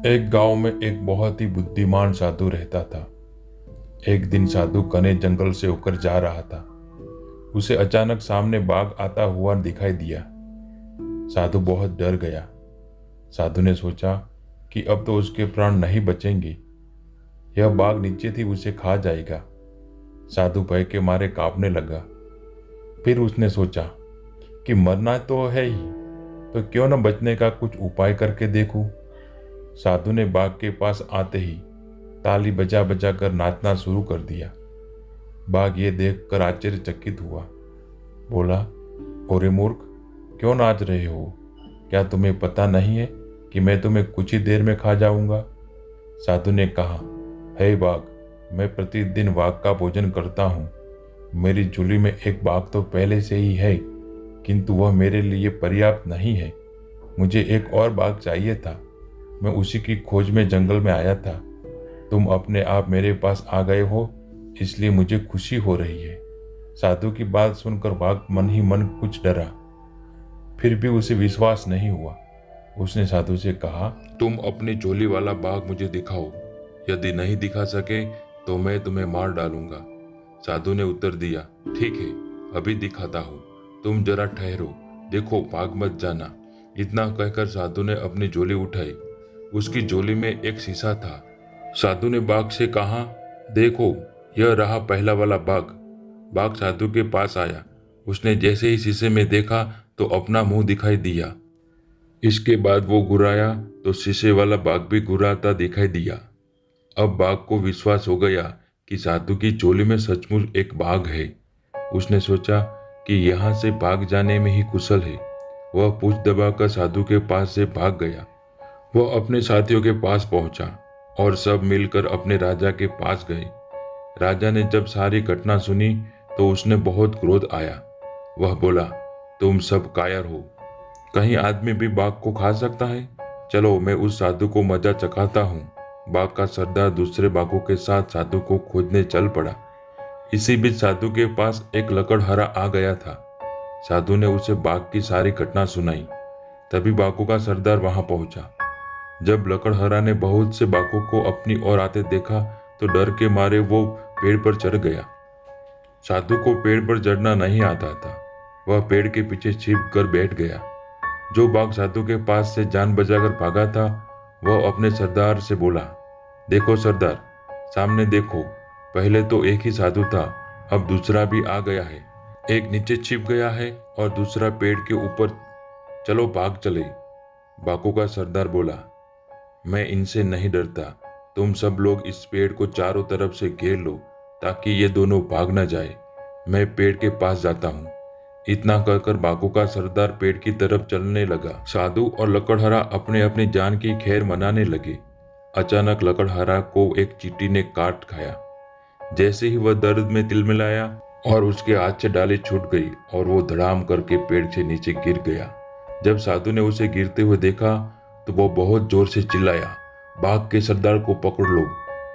एक गांव में एक बहुत ही बुद्धिमान साधु रहता था। एक दिन साधु घने जंगल से होकर जा रहा था। उसे अचानक सामने बाघ आता हुआ दिखाई दिया। साधु बहुत डर गया। साधु ने सोचा कि अब तो उसके प्राण नहीं बचेंगे। यह बाघ नीचे थी उसे खा जाएगा। साधु भय के मारे कांपने लगा। फिर उसने सोचा कि मरना तो है ही, तो क्यों न बचने का कुछ उपाय करके देखूं। साधु ने बाघ के पास आते ही ताली बजा बजा कर नाचना शुरू कर दिया। बाघ ये देखकर आश्चर्यचकित हुआ। बोला, ओरे मूर्ख, क्यों नाच रहे हो? क्या तुम्हें पता नहीं है कि मैं तुम्हें कुछ ही देर में खा जाऊंगा? साधु ने कहा, हे बाघ, मैं प्रतिदिन बाघ का भोजन करता हूँ। मेरी झोली में एक बाघ तो पहले से ही है, किंतु वह मेरे लिए पर्याप्त नहीं है। मुझे एक और बाघ चाहिए था। मैं उसी की खोज में जंगल में आया था। तुम अपने आप मेरे पास आ गए हो, इसलिए मुझे खुशी हो रही है। साधु की बात सुनकर बाघ मन ही मन कुछ डरा। फिर भी उसे विश्वास नहीं हुआ। उसने साधु से कहा, तुम अपनी झोली वाला बाघ मुझे दिखाओ। यदि नहीं दिखा सके तो मैं तुम्हें मार डालूंगा। साधु ने उत्तर दिया, ठीक है, अभी दिखाता हूँ। तुम जरा ठहरो, देखो, भाग मत जाना। इतना कहकर साधु ने अपनी झोली उठाई। उसकी झोली में एक शीशा था। साधु ने बाघ से कहा, देखो, यह रहा पहला वाला बाघ। बाघ साधु के पास आया। उसने जैसे ही शीशे में देखा तो अपना मुंह दिखाई दिया। इसके बाद वो घुराया तो शीशे वाला बाघ भी घुराता दिखाई दिया। अब बाघ को विश्वास हो गया कि साधु की झोली में सचमुच एक बाघ है। उसने सोचा कि यहाँ से भाग जाने में ही कुशल है। वह पूंछ दबाकर साधु के पास से भाग गया। वह अपने साथियों के पास पहुंचा और सब मिलकर अपने राजा के पास गए। राजा ने जब सारी घटना सुनी तो उसने बहुत क्रोध आया। वह बोला, तुम सब कायर हो। कहीं आदमी भी बाघ को खा सकता है? चलो, मैं उस साधु को मजा चखाता हूँ। बाघ का सरदार दूसरे बाघों के साथ साधु को खोजने चल पड़ा। इसी बीच साधु के पास एक लकड़हारा आ गया था। साधु ने उसे बाघ की सारी घटना सुनाई। तभी बाघों का सरदार वहां पहुंचा। जब लकड़हारा ने बहुत से बाघों को अपनी ओर आते देखा तो डर के मारे वो पेड़ पर चढ़ गया। साधु को पेड़ पर चढ़ना नहीं आता था। वह पेड़ के पीछे छिप कर बैठ गया। जो बाघ साधु के पास से जान बचाकर भागा था, वह अपने सरदार से बोला, देखो सरदार, सामने देखो, पहले तो एक ही साधु था, अब दूसरा भी आ गया है। एक नीचे छिप गया है और दूसरा पेड़ के ऊपर। चलो भाग चले। बाघों का सरदार बोला, मैं इनसे नहीं डरता। तुम सब लोग इस पेड़ को चारों तरफ से घेर लो ताकि ये दोनों भाग न जाए। मैं पेड़ के पास जाता हूँ। इतना कहकर बाघों का सरदार पेड़ की तरफ चलने लगा। साधु और लकड़हारा अपने अपनी जान की खैर मनाने लगे। अचानक लकड़हारा को एक चींटी ने काट खाया। जैसे ही वह दर्द में तिलमिलाया और उसके हाथ से डाली छूट गई और वो धड़ाम करके पेड़ से नीचे गिर गया। जब साधु ने उसे गिरते हुए देखा तो वो बहुत जोर से चिल्लाया, बाघ के सरदार को पकड़ लो,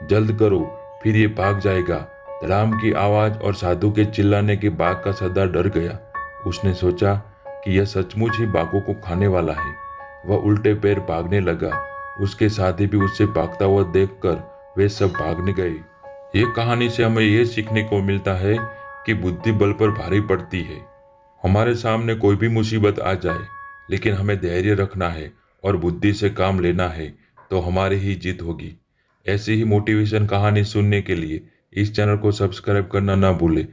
जल्द करो, फिर ये भाग जाएगा। धड़ाम की आवाज और साधु के चिल्लाने के बाघ का सरदार डर गया। उसने सोचा कि यह सचमुच ही बाघों को खाने वाला है। वह उल्टे पैर भागने लगा। उसके साथी भी उससे भागता हुआ देखकर वे सब भागने गए। ये कहानी से हमें यह सीखने को मिलता है कि बुद्धि बल पर भारी पड़ती है। हमारे सामने कोई भी मुसीबत आ जाए, लेकिन हमें धैर्य रखना है और बुद्धि से काम लेना है, तो हमारी ही जीत होगी। ऐसी ही मोटिवेशन कहानी सुनने के लिए इस चैनल को सब्सक्राइब करना ना भूलें।